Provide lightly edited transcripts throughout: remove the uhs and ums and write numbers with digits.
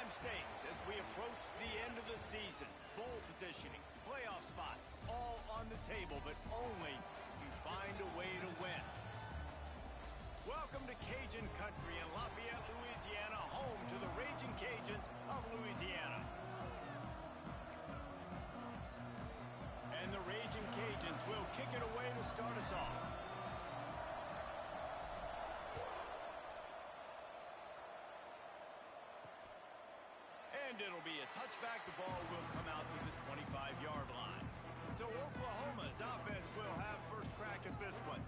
time states as we approach the end of the season. Bowl positioning, playoff spots, all on the table, but only if you find a way to win. Welcome to Cajun Country in Lafayette, Louisiana, home to the Raging Cajuns of Louisiana. And the Raging Cajuns will kick it away to start us off. And it'll be a touchback. The ball will come out to the 25-yard line. So Oklahoma's offense will have first crack at this one.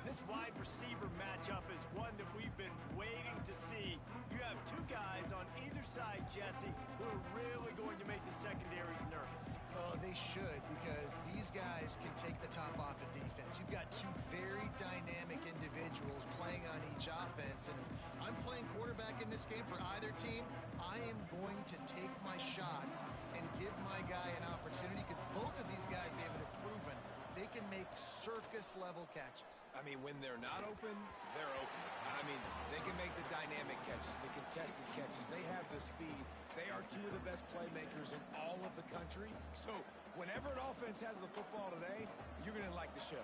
This wide receiver matchup is one that we've been waiting to see. You have two guys on either side, Jesse, who are really going to make the secondaries nervous. Oh, they should, because these guys can take the top off of defense. You've got two very dynamic individuals playing on each offense, and if I'm playing quarterback in this game for either team, I am going to take my shots and give my guy an opportunity, because both of these guys, they have proven they can make circus-level catches. I mean, when they're not open, they're open. I mean, they can make the dynamic catches, the contested catches. They have the speed. They are two of the best playmakers in all of the country. So whenever an offense has the football today, you're going to like the show.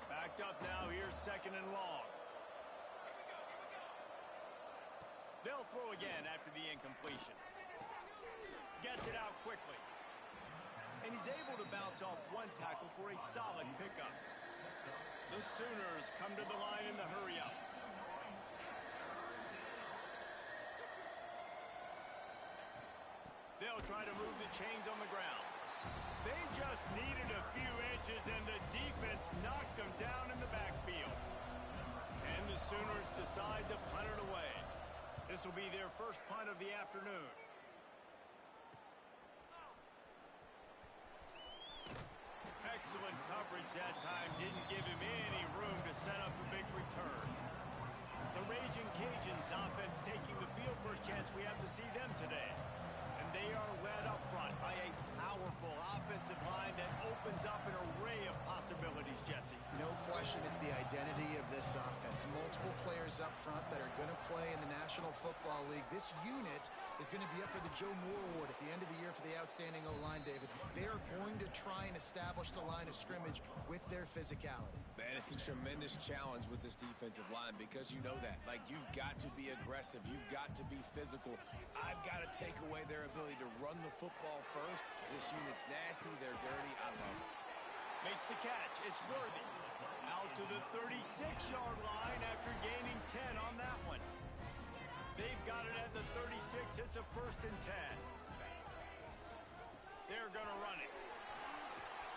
Backed up now. Here's second and long. They'll throw again after the incompletion. Gets it out quickly. And he's able to bounce off one tackle for a solid pickup. The Sooners come to the line in the hurry-up. They'll try to move the chains on the ground. They just needed a few inches, and the defense knocked them down in the backfield. And the Sooners decide to punt it away. This will be their first punt of the afternoon. Excellent coverage that time. Didn't give him any room to set up a big return. The Raging Cajuns offense taking the field. First chance we have to see them today. And they are led up front by a powerful offensive line that opens up an array of possibilities, Jesse. No question, it's the identity of this offense. Multiple players up front that are going to play in the National Football League. This unit is going to be up for the Joe Moore Award at the end of the year for the outstanding O-line, David. They are going to try and establish the line of scrimmage with their physicality. Man, it's a tremendous challenge with this defensive line, because you know that. Like, you've got to be aggressive. You've got to be physical. I've got to take away their ability to run the football first. This unit's nasty. They're dirty. I love it. Makes the catch. It's Worthy. Out to the 36-yard line after gaining 10 on that one. They've got it at the 36. It's a 1st and 10. They're going to run it.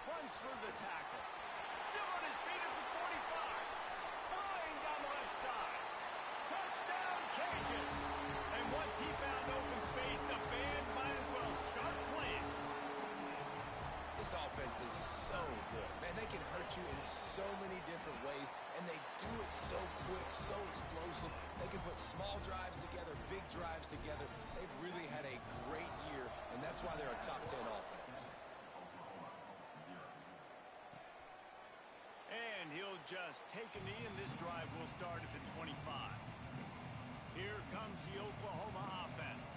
Runs for the tackle. Still on his feet at the 45. Flying down the left side. Touchdown, Cajuns. And once he found open space, the band might as well start playing. This offense is so good. Man, they can hurt you in so many different ways, and they do it so quick, so explosive. They can put small drives together, big drives together. They've really had a great year, and that's why they're a top 10 offense. And he'll just take a knee, and this drive will start at the 25. Here comes the Oklahoma offense.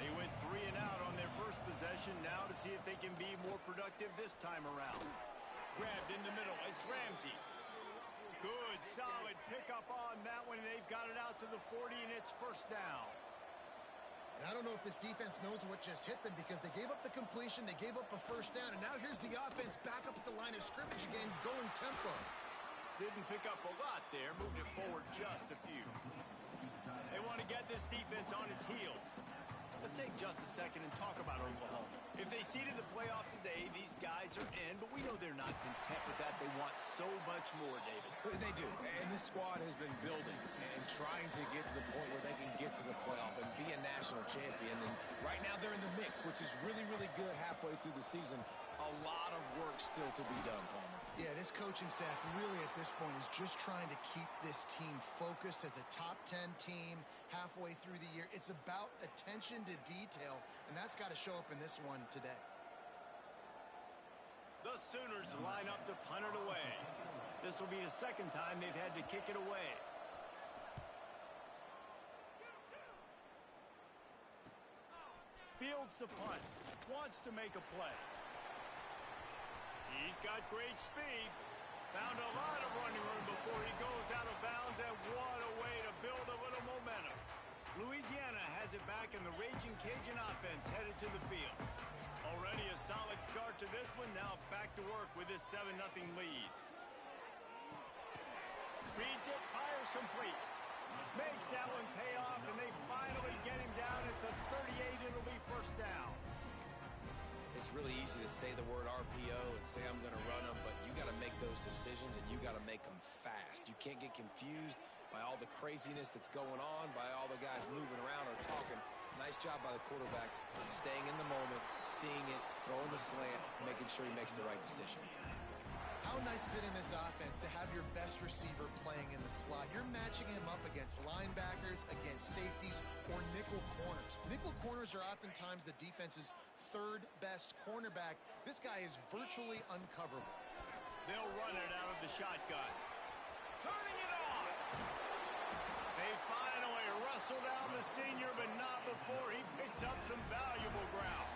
They went 3 and out on their first possession, now to see if they can be more productive this time around. Grabbed in the middle, it's Ramsey. Good, solid pickup on that one, and they've got it out to the 40, and it's first down. And I don't know if this defense knows what just hit them, because they gave up the completion, they gave up a first down, and now here's the offense back up at the line of scrimmage again, going tempo. Didn't pick up a lot there, moved it forward just a few. They want to get this defense on its heels. Let's take just a second and talk about Oklahoma. If they seeded the playoff today, these guys are in, but we know they're not content with that. They want so much more, David. They do, and this squad has been building and trying to get to the point where they can get to the playoff and be a national champion. And right now they're in the mix, which is really, really good halfway through the season. A lot of work still to be done, Palmer. Yeah, this coaching staff really at this point is just trying to keep this team focused as a top 10 team halfway through the year. It's about attention to detail, and that's got to show up in this one today. The Sooners line up to punt it away. This will be the second time they've had to kick it away. wants to punt, wants to make a play. He's got great speed. Found a lot of running room before he goes out of bounds, and what a way to build a little momentum. Louisiana has it back, and the Raging Cajun offense headed to the field. Already a solid start to this one. Now back to work with this 7-0 lead. Reads it, fires complete. Makes that one pay off, and they finally get him down at the 38. It'll be first down. It's really easy to say the word RPO and say I'm going to run them, but you got to make those decisions, and you got to make them fast. You can't get confused by all the craziness that's going on, by all the guys moving around or talking. Nice job by the quarterback, staying in the moment, seeing it, throwing the slant, making sure he makes the right decision. How nice is it in this offense to have your best receiver playing in the slot? You're matching him up against linebackers, against safeties, or nickel corners. Nickel corners are oftentimes the defense's third best cornerback. This guy is virtually uncoverable. They'll run it out of the shotgun. Turning it on. They finally wrestle down the senior, but not before he picks up some valuable ground.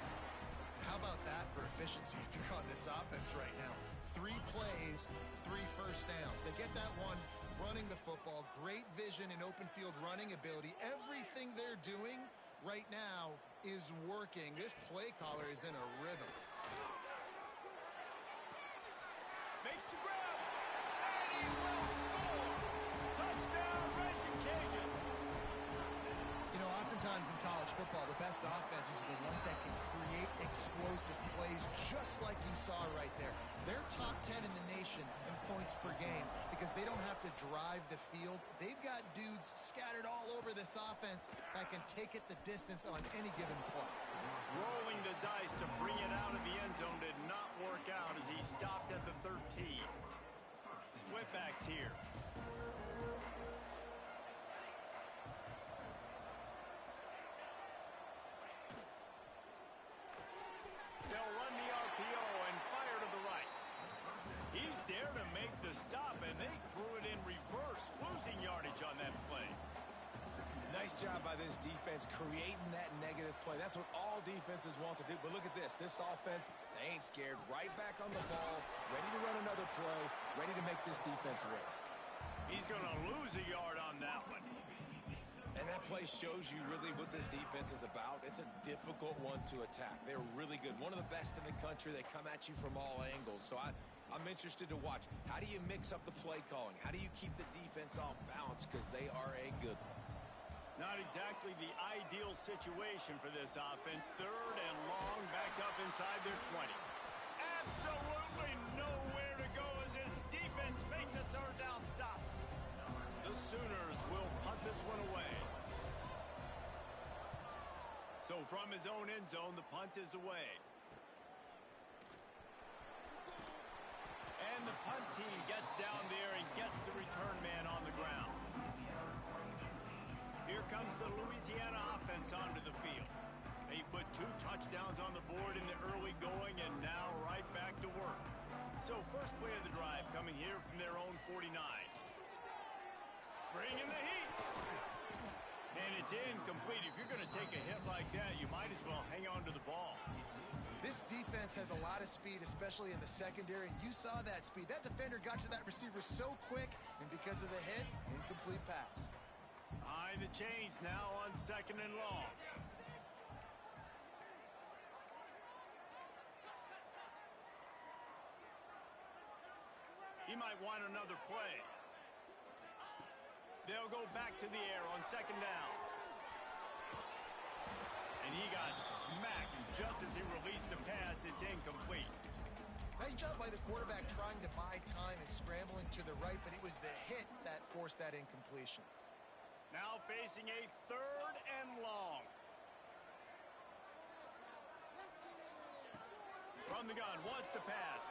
How about that for efficiency if you're on this offense right now? 3 plays, 3 first downs. They get that one running the football. Great vision and open field running ability. Everything they're doing right now is working. This play caller is in a rhythm. Makes the grab, and he will score. Touchdown, Raging Cajuns. You know, oftentimes in college football, the best offenses are the ones that can create explosive plays just like you saw right there. They're top 10 in the nation in points per game because they don't have to drive the field. They've got dudes scattered all over this offense that can take it the distance on any given play. Rolling the dice to bring it out of the end zone did not work out as he stopped at the 13. Split-backs here. They'll run the RPO and fire to the right. He's there to make the stop, and they threw it in reverse, losing yardage on that play. Nice job by this defense creating that negative play. That's what all defenses want to do. But look at this. This offense, they ain't scared. Right back on the ball, ready to run another play, ready to make this defense work. He's going to lose a yard on that one. And that play shows you really what this defense is about. It's a difficult one to attack. They're really good. One of the best in the country. They come at you from all angles. So I'm interested to watch. How do you mix up the play calling? How do you keep the defense off balance? Because they are a good one. Not exactly the ideal situation for this offense. 3rd and long, back up inside their 20. Absolutely nowhere to go as this defense makes a 3rd down stop. The Sooners will punt this one away. So from his own end zone, the punt is away. And the punt team gets down there and gets the return man on the ground. Here comes the Louisiana offense onto the field. They put 2 touchdowns on the board in the early going and now right back to work. So first play of the drive coming here from their own 49. Bringing the heat. And it's incomplete. If you're going to take a hit like that, you might as well hang on to the ball. This defense has a lot of speed, especially in the secondary, and you saw that speed. That defender got to that receiver so quick, and because of the hit, incomplete pass. Behind the chains now on 2nd and long. He might want another play. They'll go back to the air on 2nd down. And he got smacked just as he released the pass. It's incomplete. Nice job by the quarterback trying to buy time and scrambling to the right, but it was the hit that forced that incompletion. Now facing a 3rd and long. From the gun, wants to pass.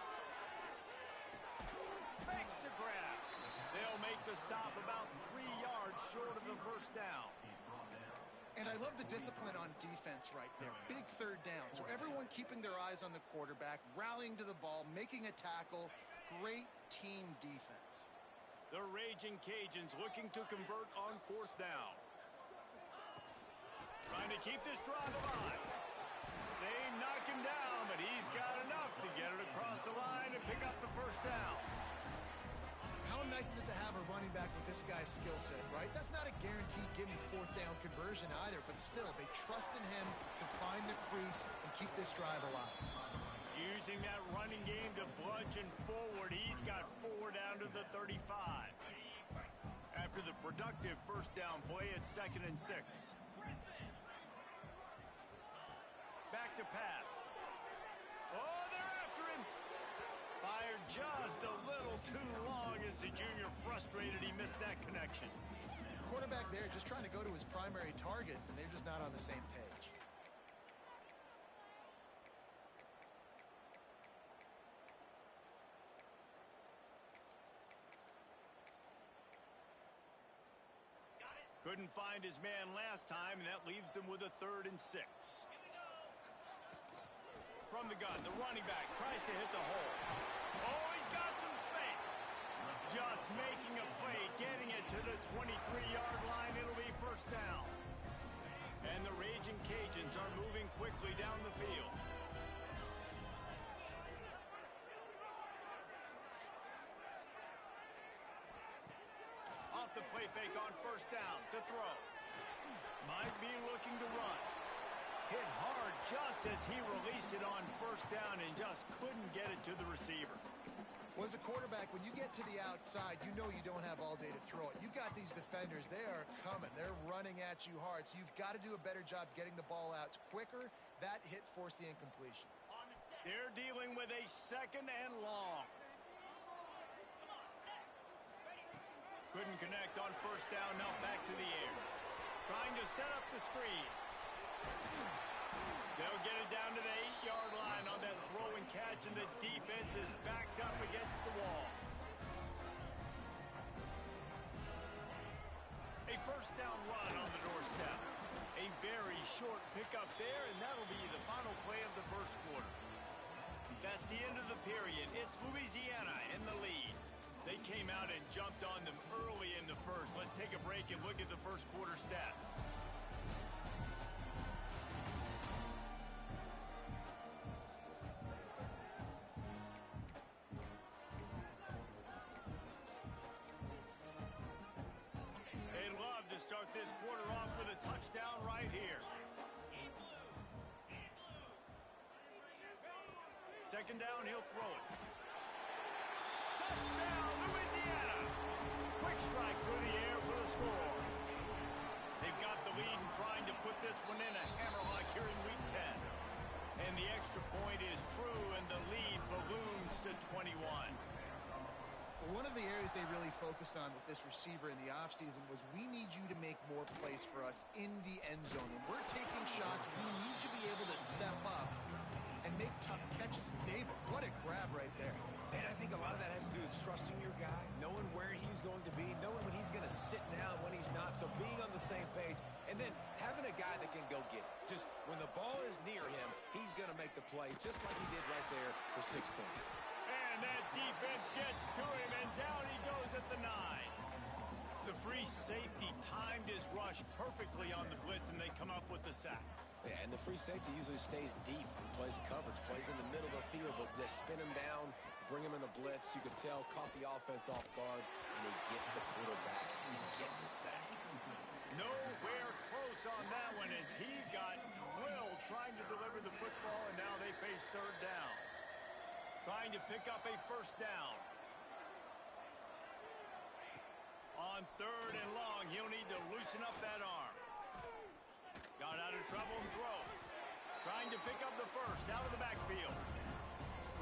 Makes the grab. They'll make the stop about 3 yards short of the first down. And I love the discipline on defense right there. Big 3rd down. So everyone keeping their eyes on the quarterback, rallying to the ball, making a tackle. Great team defense. The Raging Cajuns looking to convert on 4th down. Trying to keep this drive alive. him down, but he's got enough to get it across the line and pick up the first down. How nice is it to have a running back with this guy's skill set, right? That's not a guaranteed give-me fourth down conversion either, but still, they trust in him to find the crease and keep this drive alive. Using that running game to bludgeon forward, he's got 4 down to the 35. After the productive first down play, it's 2nd and 6. Back to pass. Oh, they're after him. Fired just a little too long as the junior frustrated he missed that connection. Quarterback there just trying to go to his primary target, and they're just not on the same page. Couldn't find his man last time, and that leaves him with a 3rd and 6. From the gun, the running back tries to hit the hole. Oh, he's got some space. Just making a play, getting it to the 23-yard line. It'll be first down. And the Raging Cajuns are moving quickly down the field. Off the play fake on first down to throw. Might be looking to run. Hit hard just as he released it on first down and just couldn't get it to the receiver. Well, as a quarterback, when you get to the outside, you know you don't have all day to throw it. You've got these defenders. They are coming. They're running at you hard, so you've got to do a better job getting the ball out quicker. That hit forced the incompletion. They're dealing with a 2nd and long. Couldn't connect on first down, now back to the air. Trying to set up the screen. They'll get it down to the 8-yard line on that throw and catch, and the defense is backed up against the wall. A first down run on the doorstep. A very short pickup there, and that'll be the final play of the first quarter. That's the end of the period. It's Louisiana in the lead. They came out and jumped on them early in the first. Let's take a break and look at the first quarter stats. They'd love to start this quarter off with a touchdown right here. 2nd down, he'll throw it. Touchdown, Louisiana! Quick strike through the air for the score. They've got the lead and trying to put this one in a hammerlock here in Week 10. And the extra point is true, and the lead balloons to 21. One of the areas they really focused on with this receiver in the offseason was we need you to make more plays for us in the end zone. When we're taking shots, we need you to be able to step up and make tough catches. David, what a grab right there. And I think a lot of that has to do with trusting your guy, knowing where he's going to be, knowing when he's going to sit down, when he's not, so being on the same page, and then having a guy that can go get it. Just when the ball is near him, he's going to make the play, just like he did right there for 6 points. And that defense gets to him, and down he goes at the 9. The free safety timed his rush perfectly on the blitz, and they come up with the sack. Yeah, and the free safety usually stays deep and plays coverage, plays in the middle of the field, but they spin him down, bring him in the blitz. You can tell, caught the offense off guard, and he gets the quarterback, and he gets the sack. Nowhere close on that one as he got drilled trying to deliver the football, and now they face 3rd down. Trying to pick up a first down. On 3rd and long, he'll need to loosen up that arm. Got out of trouble and throws. Trying to pick up the first out of the backfield.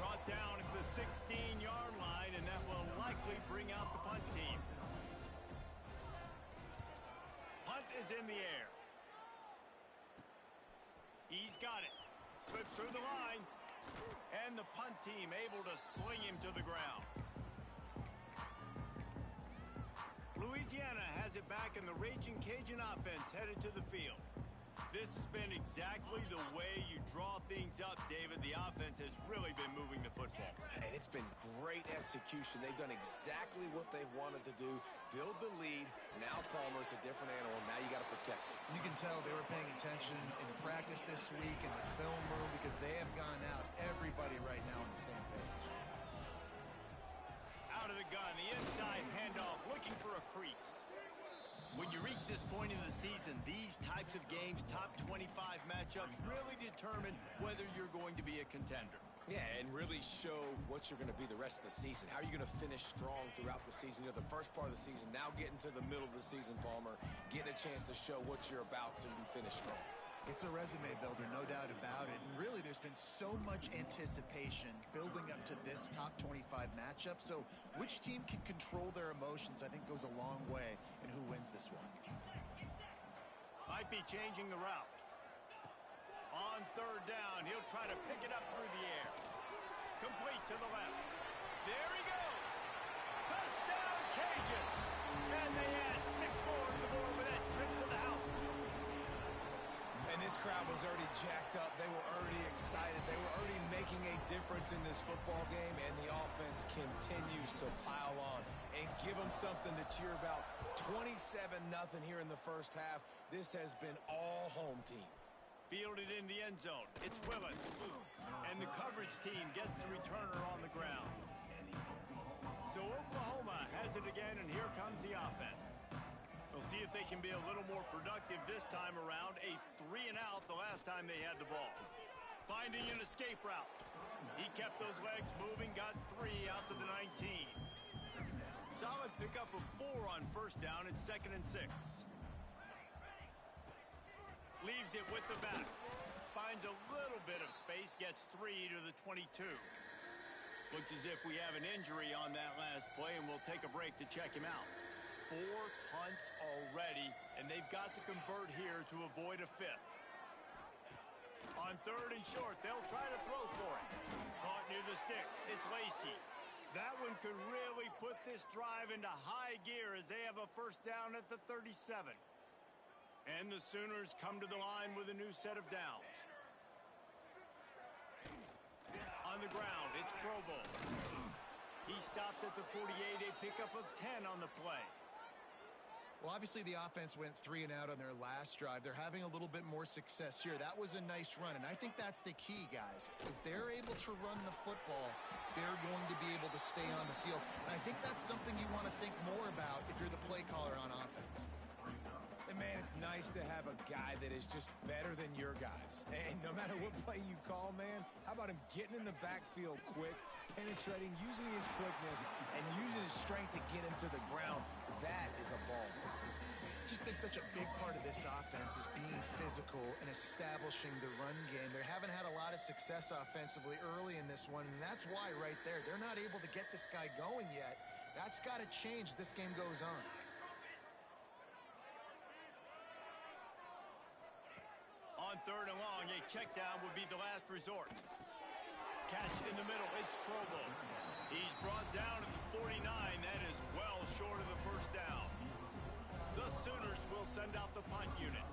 Brought down at the 16-yard line, and that will likely bring out the punt team. Punt is in the air. He's got it. Slips through the line. And the punt team able to sling him to the ground. Louisiana has it back, and the Raging Cajun offense headed to the field. This has been exactly the way you draw things up, David. The offense has really been moving the football. And it's been great execution. They've done exactly what they've wanted to do. Build the lead. Now Palmer's a different animal. Now you got to protect it. You can tell they were paying attention in practice this week in the film room because they have gone out, everybody right now on the same page. Out of the gun, the inside handoff, looking for a crease. When you reach this point in the season, these types of games, top 25 matchups, really determine whether you're going to be a contender. Yeah, and really show what you're going to be the rest of the season. How are you going to finish strong throughout the season? You know, the first part of the season, now getting to the middle of the season, Palmer, getting a chance to show what you're about so you can finish strong. It's a resume builder, no doubt about it. And really, there's been so much anticipation building up to this top 25 matchup. So which team can control their emotions, I think, goes a long way in who wins this one. Might be changing the route. On third down, he'll try to pick it up through the air. Complete to the left. There he goes. Touchdown, Cajuns. And they add 6 more to the board with that trip to the house. And this crowd was already jacked up. They were already excited. They were already making a difference in this football game, and the offense continues to pile on and give them something to cheer about. 27-0 here in the first half. This has been all home team. Fielded in the end zone. It's Willis. And the coverage team gets the returner on the ground. So Oklahoma has it again, and here comes the offense. We'll see if they can be a little more productive this time around. A 3-and-out the last time they had the ball. Finding an escape route. He kept those legs moving, got 3 out to the 19. Solid pickup of 4 on first down. It's 2nd and 6. Leaves it with the back. Finds a little bit of space, gets 3 to the 22. Looks as if we have an injury on that last play, and we'll take a break to check him out. 4 punts already, and they've got to convert here to avoid a 5th. On 3rd and short, they'll try to throw for it. Caught near the sticks. It's Lacey. That one could really put this drive into high gear as they have a first down at the 37. And the Sooners come to the line with a new set of downs. On the ground, it's Provo. He stopped at the 48, a pickup of 10 on the play. Well, obviously the offense went 3-and-out on their last drive. They're having a little bit more success here. That was a nice run, and I think that's the key, guys. If they're able to run the football, they're going to be able to stay on the field. And I think that's something you want to think more about if you're the play caller on offense. And man, it's nice to have a guy that is just better than your guys. And no matter what play you call, man, how about him getting in the backfield quick, penetrating, using his quickness, and using his strength to get him to the ground. That is a ball. I just think such a big part of this offense is being physical and establishing the run game. They haven't had a lot of success offensively early in this one, and that's why right there, they're not able to get this guy going yet. That's got to change as this game goes on. On 3rd and long, a check down would be the last resort. Catch in the middle, it's Provo. He's brought down to the 49. That is well short of the first down. The Sooners will send out the punt unit.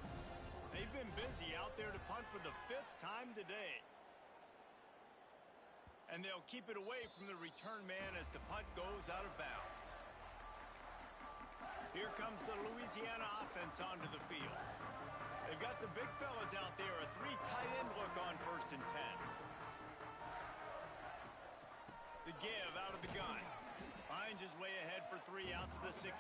They've been busy out there to punt for the 5th time today. And they'll keep it away from the return man as the punt goes out of bounds. Here comes the Louisiana offense onto the field. They've got the big fellas out there, a 3 tight end look on 1st and 10. The give out of the gun. Finds his way ahead for 3 out to the 16.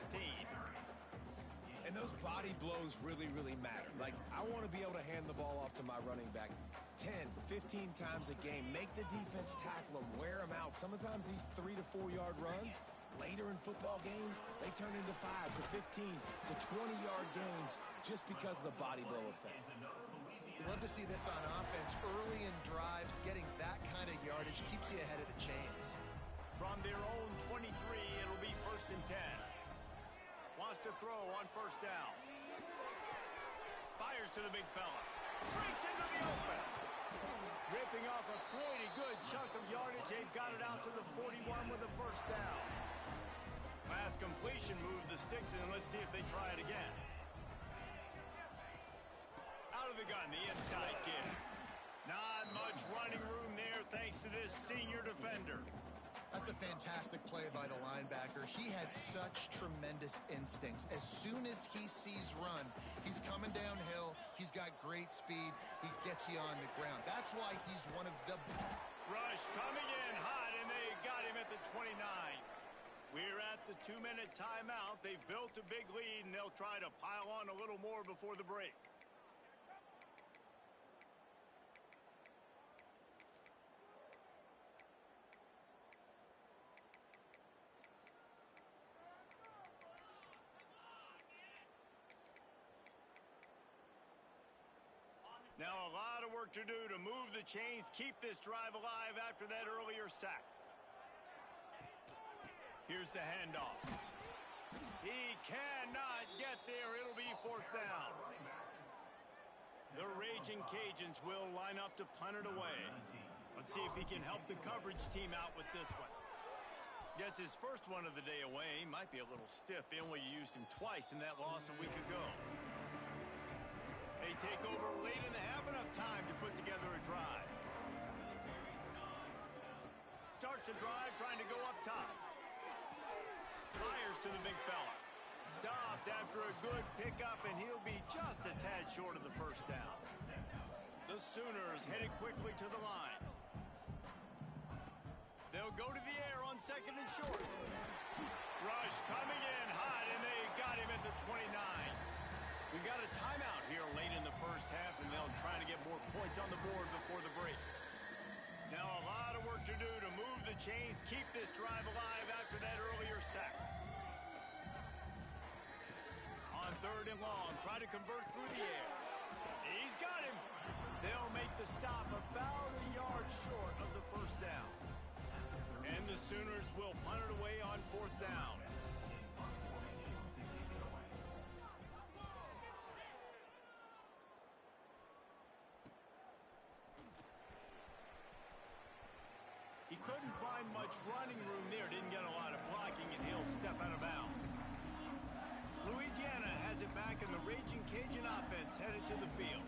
And those body blows really, really matter. Like, I want to be able to hand the ball off to my running back 10, 15 times a game. Make the defense tackle them, wear them out. Sometimes these 3 to 4 yard runs, later in football games, they turn into 5 to 15 to 20 yard gains just because of the body blow effect. You'd love to see this on offense. Early in drives, getting that kind of yardage keeps you ahead of the chains. From their own 23, it'll be 1st and 10. Wants to throw on 1st down. Fires to the big fella. Breaks into the open. Ripping off a pretty good chunk of yardage. They've got it out to the 41 with a 1st down. Last completion moved the sticks, and let's see if they try it again. Out of the gun, the inside give. Not much running room there thanks to this senior defender. That's a fantastic play by the linebacker. He has such tremendous instincts. As soon as he sees run, he's coming downhill. He's got great speed. He gets you on the ground. That's why he's one of the... Rush coming in hot, and they got him at the 29. We're at the 2-minute timeout. They've built a big lead, and they'll try to pile on a little more before the break. Now a lot of work to do to move the chains, keep this drive alive after that earlier sack. Here's the handoff. He cannot get there. It'll be 4th down. The Raging Cajuns will line up to punt it away. Let's see if he can help the coverage team out with this one. Gets his first one of the day away. He might be a little stiff. They only used him twice in that loss a week ago. They take over late in the half, enough time to put together a drive. Starts a drive trying to go up top. Fires to the big fella. Stopped after a good pickup, and he'll be just a tad short of the 1st down. The Sooners headed quickly to the line. They'll go to the air on 2nd and short. Rush coming in hot, and they got him at the 29. We got a timeout here late in the 1st half, and they'll try to get more points on the board before the break. Now a lot of work to do to move the chains, keep this drive alive after that earlier sack. On 3rd and long, try to convert through the air. He's got him. They'll make the stop about a yard short of the 1st down. And the Sooners will punt it away on 4th down. He couldn't find much running room there, didn't get a lot of blocking, and he'll step out of bounds. Louisiana has it back, and the Raging Cajun offense headed to the field.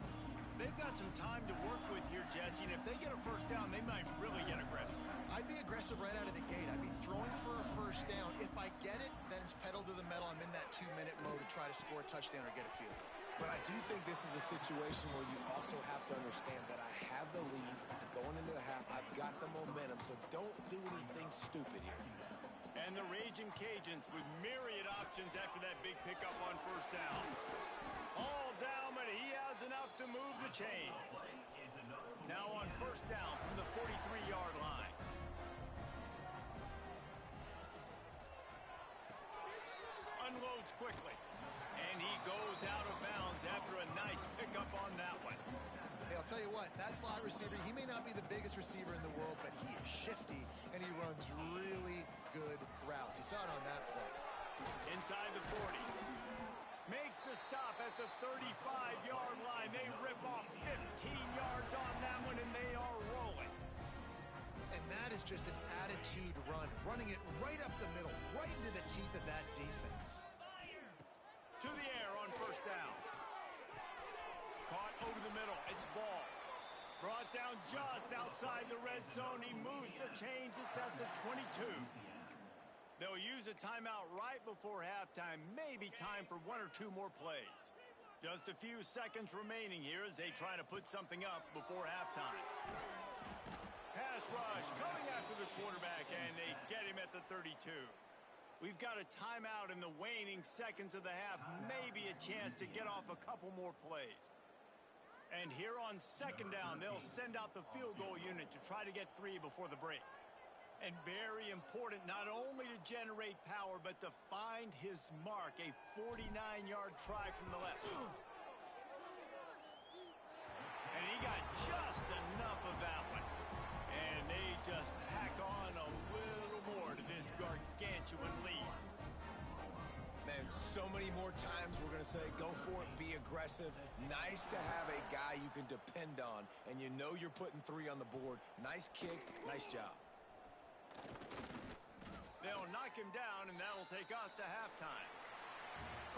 They've got some time to work with here, Jesse, and if they get a 1st down, they might really get aggressive. I'd be aggressive right out of the gate. I'd be throwing for a 1st down. If I get it, then it's pedal to the metal. I'm in that 2-minute mode to try to score a touchdown or get a field. But I do think this is a situation where you also have to understand that I have the lead going into the half. I've got the momentum, so don't do anything stupid here. And the Raging Cajuns with myriad options after that big pickup on 1st down. All down, but he has enough to move the chains. Now on 1st down from the 43-yard line. Unloads quickly. And he goes out of bounds after a nice pickup on that one. Hey, I'll tell you what, that slot receiver, he may not be the biggest receiver in the world, but he is shifty, and he runs really good routes. You saw it on that play. Inside the 40. Makes the stop at the 35-yard line. They rip off 15 yards on that one, and they are rolling. And that is just an attitude run, running it right up the middle, right into the teeth of that defense. To the air on 1st down. Caught over the middle. It's ball. Brought down just outside the red zone. He moves the chains. It's at the 22. They'll use a timeout right before halftime. Maybe time for 1 or 2 more plays. Just a few seconds remaining here as they try to put something up before halftime. Pass rush coming after the quarterback, and they get him at the 32. We've got a timeout in the waning seconds of the half. Maybe a chance to get off a couple more plays. And here on 2nd down, they'll send out the field goal unit to try to get 3 before the break. And very important, not only to generate power, but to find his mark, a 49-yard try from the left. And he got just enough of that one. And they just tack on a little more to this gargantuan lead. Man, so many more times we're going to say, go for it, be aggressive. Nice to have a guy you can depend on, and you know you're putting 3 on the board. Nice kick, nice job. They'll knock him down, and that'll take us to halftime.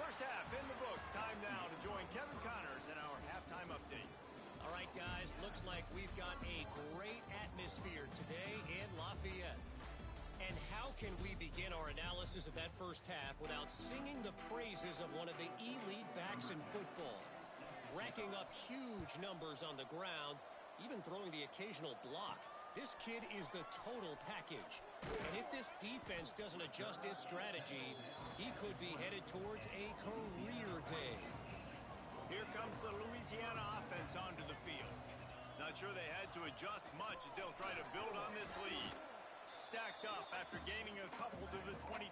First half in the books. Time now to join Kevin Connors in our halftime update. All right, guys, looks like we've got a great atmosphere today in Lafayette. And how can we begin our analysis of that first half without singing the praises of one of the elite backs in football? Racking up huge numbers on the ground, even throwing the occasional block. This kid is the total package. And if this defense doesn't adjust its strategy, he could be headed towards a career day. Here comes the Louisiana offense onto the field. Not sure they had to adjust much as they'll try to build on this lead. Stacked up after gaining a couple to the 23.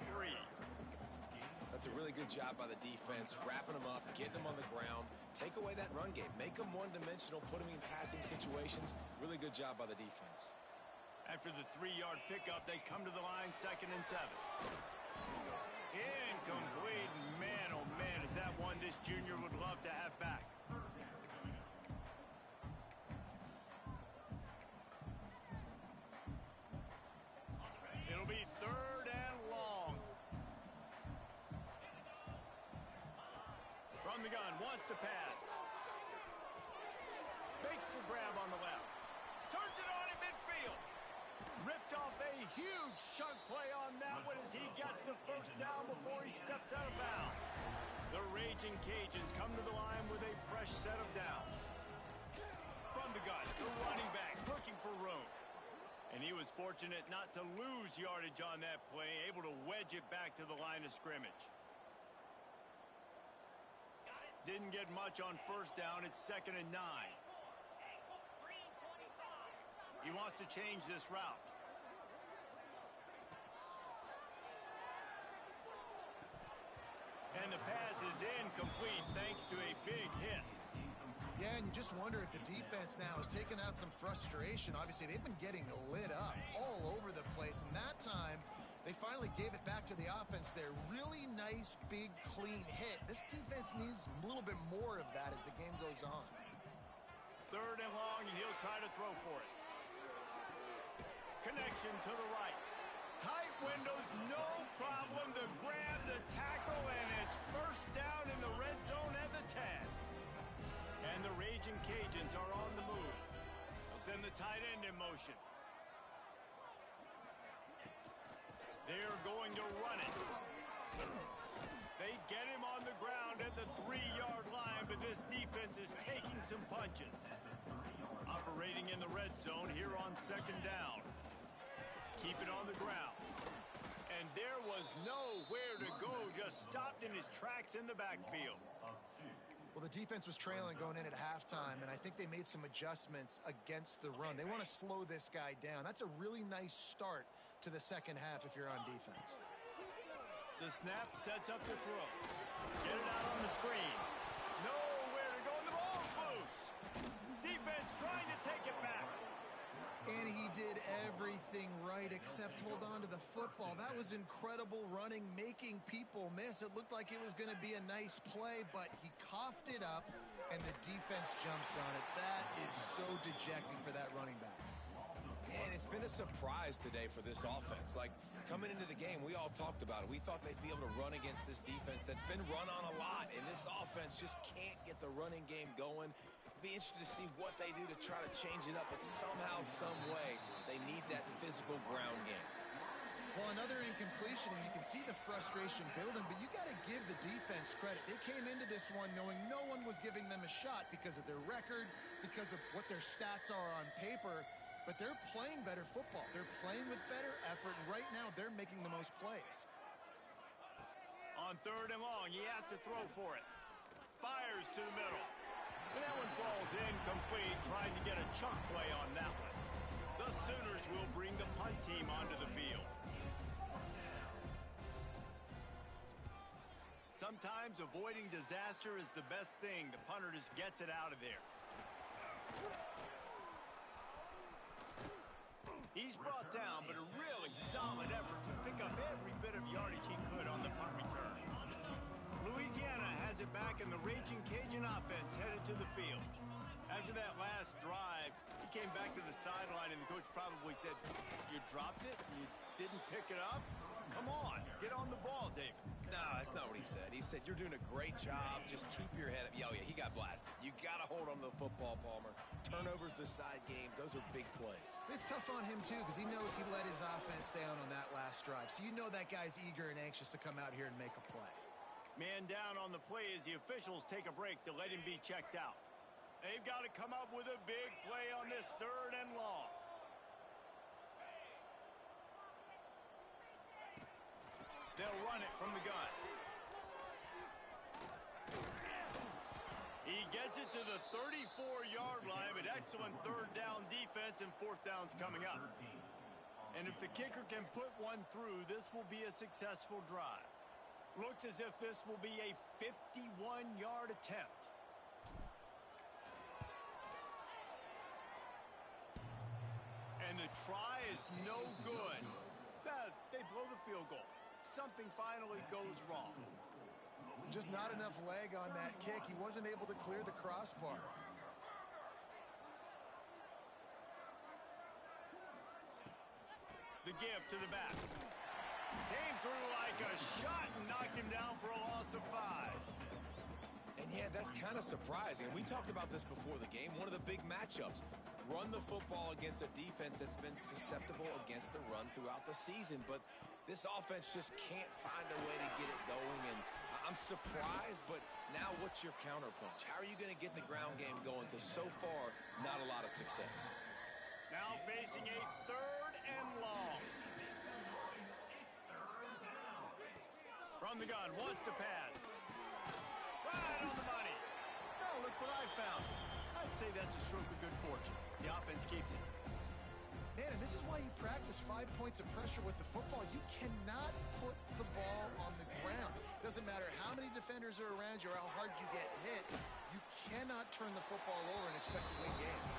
That's a really good job by the defense, wrapping them up, getting them on the ground. Take away that run game. Make them one-dimensional, put them in passing situations. Really good job by the defense. After the 3-yard pickup, they come to the line 2nd and 7. Incomplete. Man, oh man, is that one this junior would love to have back. It'll be 3rd and long. From the gun, wants to pass. Makes the grab on the left. Turns it on in midfield. Ripped off a huge chunk play on that one as he gets the first down before he steps out of bounds. The Raging Cajuns come to the line with a fresh set of downs. From the gun, the running back looking for room. And he was fortunate not to lose yardage on that play, able to wedge it back to the line of scrimmage. Didn't get much on first down. It's 2nd and 9. He wants to change this route. And the pass is incomplete thanks to a big hit. Yeah, and you just wonder if the defense now has taken out some frustration. Obviously, they've been getting lit up all over the place, and that time they finally gave it back to the offense there. Really nice, big, clean hit. This defense needs a little bit more of that as the game goes on. 3rd and long, and he'll try to throw for it. Connection to the right. Tight windows, no problem to grab the tackle, and it's first down in the red zone at the 10. And the Raging Cajuns are on the move. They'll send the tight end in motion. They're going to run it. They get him on the ground at the 3-yard line, but this defense is taking some punches. Operating in the red zone here on 2nd down. Keep it on the ground. And there was nowhere to go, just stopped in his tracks in the backfield. Well, the defense was trailing going in at halftime, and I think they made some adjustments against the run. They want to slow this guy down. That's a really nice start to the second half if you're on defense. The snap sets up the throw. Get it out on the screen. Nowhere to go, and the ball's loose. Defense trying to take it back. And he did everything right except hold on to the football. That was incredible running, making people miss. It looked like it was going to be a nice play, but he coughed it up, and the defense jumps on it. That is so dejecting for that running back. And it's been a surprise today for this offense. Like, coming into the game, we all talked about it. We thought they'd be able to run against this defense that's been run on a lot, and this offense just can't get the running game going. Be interested to see what they do to try to change it up, but somehow, some way, they need that physical ground game. Well, another incompletion, and you can see the frustration building, but you got to give the defense credit. They came into this one knowing no one was giving them a shot because of their record, because of what their stats are on paper, but they're playing better football. They're playing with better effort, and right now they're making the most plays. On 3rd and long, he has to throw for it. Fires to the middle. And that one falls incomplete, trying to get a chunk play on that one. The Sooners will bring the punt team onto the field. Sometimes avoiding disaster is the best thing. The punter just gets it out of there. He's brought down, but a really solid effort to pick up every bit of yardage he could on the punt return. Louisiana has it back, and the Raging Cajun offense headed to the field. After that last drive, he came back to the sideline, and the coach probably said, "You dropped it? You didn't pick it up? Come on, get on the ball, David." No, that's not what he he said. He said, you're doing a great job. Just keep your head up. Oh, yeah, he got blasted. You got to hold on to the football, Palmer. Turnovers decide games. Those are big plays. It's tough on him, too, because he knows he let his offense down on that last drive. So you know that guy's eager and anxious to come out here and make a play. Man down on the play as the officials take a break to let him be checked out. They've got to come up with a big play on this 3rd and long. They'll run it from the gun. He gets it to the 34-yard line, but excellent 3rd down defense, and 4th down's coming up. And if the kicker can put one through, this will be a successful drive. Looks as if this will be a 51-yard attempt. And the try is no good. They blow the field goal. Something finally goes wrong. Just not enough leg on that kick. He wasn't able to clear the crossbar. The give to the back. Came through like a shot and knocked him down for a loss of 5. And yeah, that's kind of surprising. We talked about this before the game. One of the big matchups. Run the football against a defense that's been susceptible against the run throughout the season. But this offense just can't find a way to get it going. And I'm surprised, but now what's your counterpunch? How are you going to get the ground game going? Because so far, not a lot of success. Now facing a 3rd and long. From the gun, wants to pass. Right on the money. Now look what I found. I'd say that's a stroke of good fortune. The offense keeps it. Man, and this is why you practice 5 points of pressure with the football. You cannot put the ball on the ground. Doesn't matter how many defenders are around you or how hard you get hit. You cannot turn the football over and expect to win games.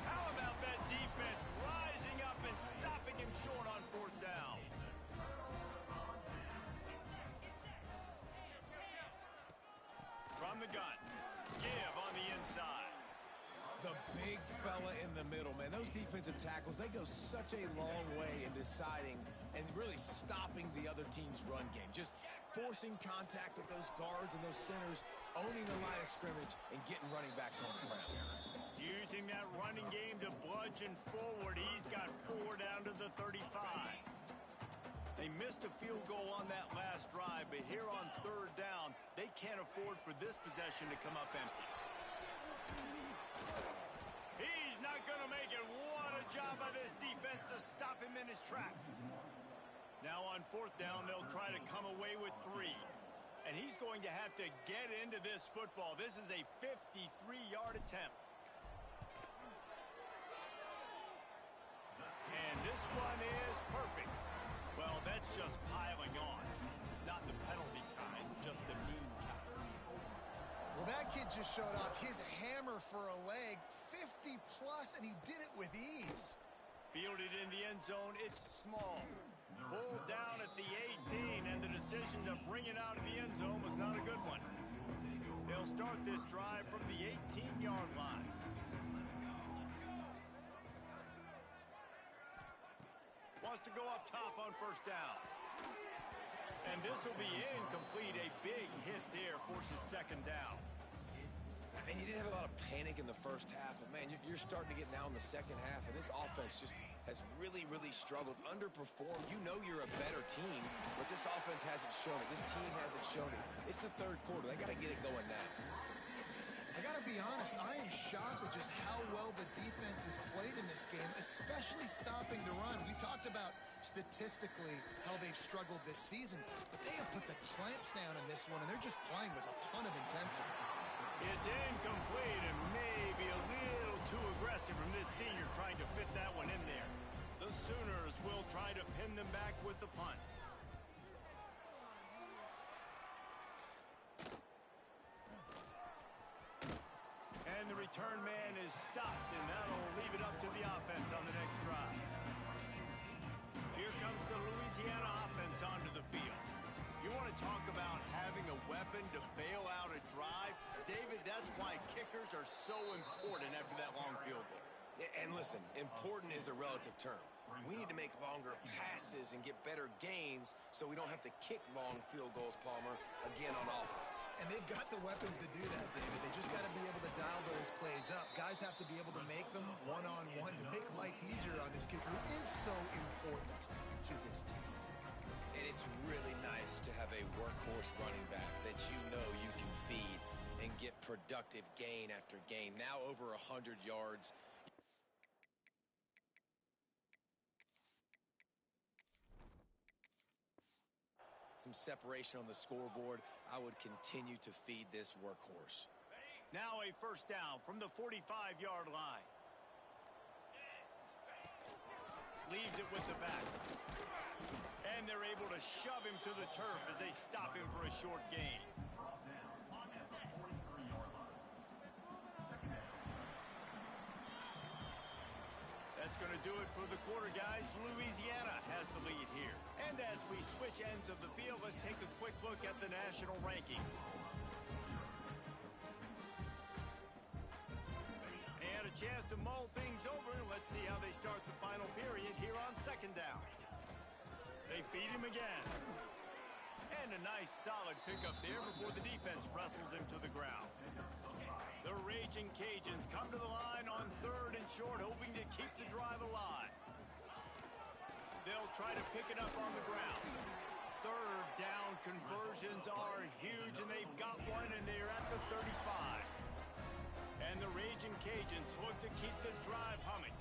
How about that defense rising up and stopping him short on 4th down? From the gun. Give on the inside. The big fella in the middle, man. Those defensive tackles, they go such a long way in deciding and really stopping the other team's run game. Just forcing contact with those guards and those centers, owning the line of scrimmage, and getting running backs on the ground. Using that running game to bludgeon forward. He's got 4 down to the 35. They missed a field goal on that last drive, but here on 3rd down, they can't afford for this possession to come up empty. He's not going to make it. What a job by this defense to stop him in his tracks. Now on 4th down, they'll try to come away with 3. And he's going to have to get into this football. This is a 53-yard attempt. And this one is perfect. Well, that's just piling on. Not the penalty kind, just the mean kind. Well, that kid just showed off his hammer for a leg, 50-plus, and he did it with ease. Fielded in the end zone, it's small. Pulled down at the 18, and the decision to bring it out of the end zone was not a good one. They'll start this drive from the 18-yard line. Wants to go up top on 1st down. And this will be incomplete. A big hit there forces 2nd down. And you didn't have a lot of panic in the first half, but man, you're starting to get now in the second half, and this offense just has really, really struggled, underperformed. You know you're a better team, but this offense hasn't shown it. This team hasn't shown it. It's the 3rd quarter. They got to get it going now. I got to be honest, I am shocked at just how well the defense has played in this game, especially stopping the run. We talked about statistically how they've struggled this season, but they have put the clamps down in this one, and they're just playing with a ton of intensity. It's incomplete and maybe a little too aggressive from this senior trying to fit that one in there. The Sooners will try to pin them back with the punt. And the return man is stopped, and that'll leave it up to the offense on the next drive. Here comes the Louisiana offense onto the field. You want to talk about having a weapon to bail out a drive? David, that's why kickers are so important after that long field goal. And listen, important is a relative term. We need to make longer passes and get better gains so we don't have to kick long field goals, Palmer, again on offense. And they've got the weapons to do that, David. They just got to be able to dial those plays up. Guys have to be able to make them one-on-one to make life easier on this kid who is so important to this team. And it's really nice to have a workhorse running back that you know you can feed and get productive gain after gain. Now over 100 yards. Some separation on the scoreboard. I would continue to feed this workhorse. Now a first down from the 45-yard line. Leaves it with the back. And they're able to shove him to the turf as they stop him for a short gain. That's going to do it for the quarter, guys. Louisiana has the lead here. And as we switch ends of the field, let's take a quick look at the national rankings. And a chance to mull things over. Let's see how they start the final period here on second down. They feed him again. And a nice solid pickup there before the defense wrestles him to the ground. The Raging Cajuns come to the line on third and short, hoping to keep the drive alive. They'll try to pick it up on the ground. Third down conversions are huge, and they've got one, and they're at the 35. And the Raging Cajuns look to keep this drive humming.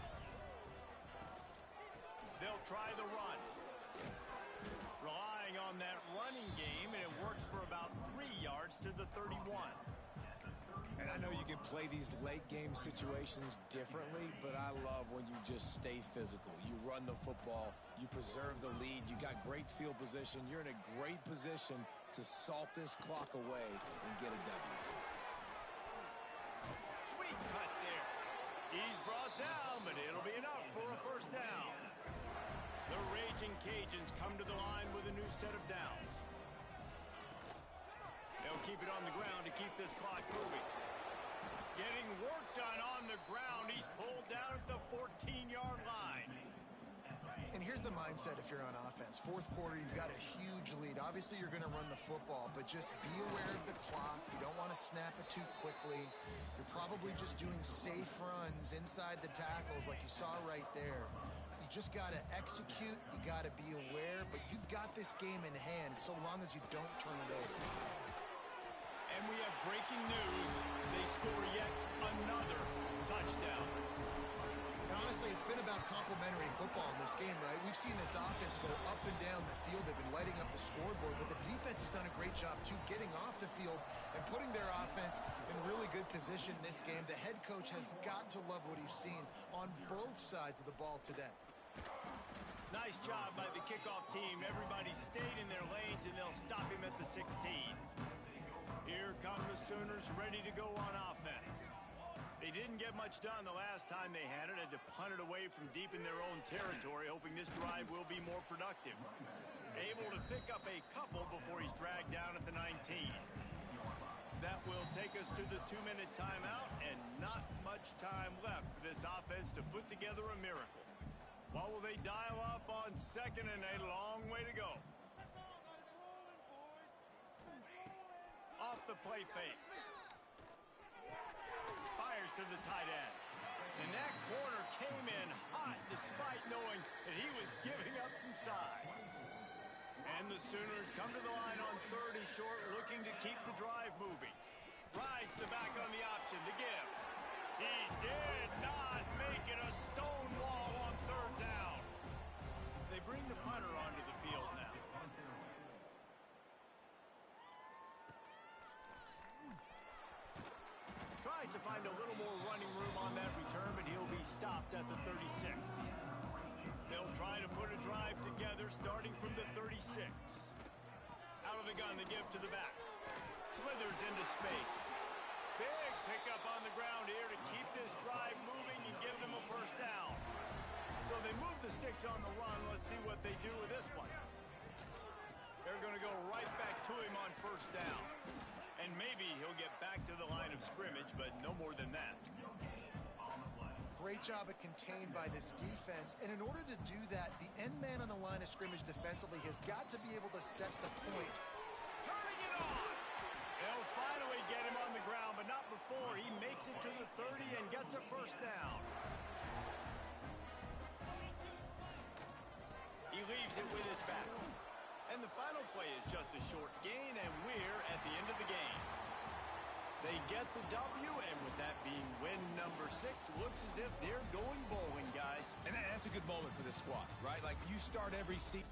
They'll try the run. Relying on that running game, and it works for about 3 yards to the 31. And I know you can play these late game situations differently, but I love when you just stay physical. You run the football, you preserve the lead, you got great field position, you're in a great position to salt this clock away and get a W. Sweet cut there. He's brought down, but it'll be enough for a first down. The Raging Cajuns come to the line with a new set of downs. They'll keep it on the ground to keep this clock moving. Getting work done on the ground. He's pulled down at the 14-yard line. And here's the mindset if you're on offense. Fourth quarter, you've got a huge lead. Obviously, you're going to run the football, but just be aware of the clock. You don't want to snap it too quickly. You're probably just doing safe runs inside the tackles like you saw right there. You just got to execute. You got to be aware, but you've got this game in hand so long as you don't turn it over. And we have breaking news. They score yet another touchdown. And honestly, it's been about complementary football in this game, right? We've seen this offense go up and down the field. They've been lighting up the scoreboard, but the defense has done a great job, too, getting off the field and putting their offense in really good position in this game. The head coach has got to love what he's seen on both sides of the ball today. Nice job by the kickoff team. Everybody stayed in their lanes, and they'll stop him at the 16. Here come the Sooners ready to go on offense. They didn't get much done the last time they had it. Had to punt it away from deep in their own territory, hoping this drive will be more productive. Able to pick up a couple before he's dragged down at the 19. That will take us to the 2-minute timeout, and not much time left for this offense to put together a miracle. What will they dial up on second and a long way to go? Off the play fake. Fires to the tight end. And that corner came in hot despite knowing that he was giving up some size. And the Sooners come to the line on third and short, looking to keep the drive moving. Rides the back on the option to give. He did not make it a stone wall on third down. They bring the punter onto the field now. Tries to find a little more running room on that return, but he'll be stopped at the 36. They'll try to put a drive together starting from the 36. Out of the gun to give to the back. Slithers into space. Big pickup on the ground here to keep this drive moving and give them a first down. So they move the sticks on the run. Let's see what they do with this one. They're going to go right back to him on first down. And maybe he'll get back to the line of scrimmage, but no more than that. great job of contained by this defense. And in order to do that, the end man on the line of scrimmage defensively has got to be able to set the point. Turning it on. They'll finally get him on the ground, but not before he makes it to the 30 and gets a first down. He leaves it with his back. And the final play is just a short gain, and we're at the end of the game. They get the W, and with that being win number 6, looks as if they're going bowling, guys. And that's a good moment for this squad, right? Like, you start every season.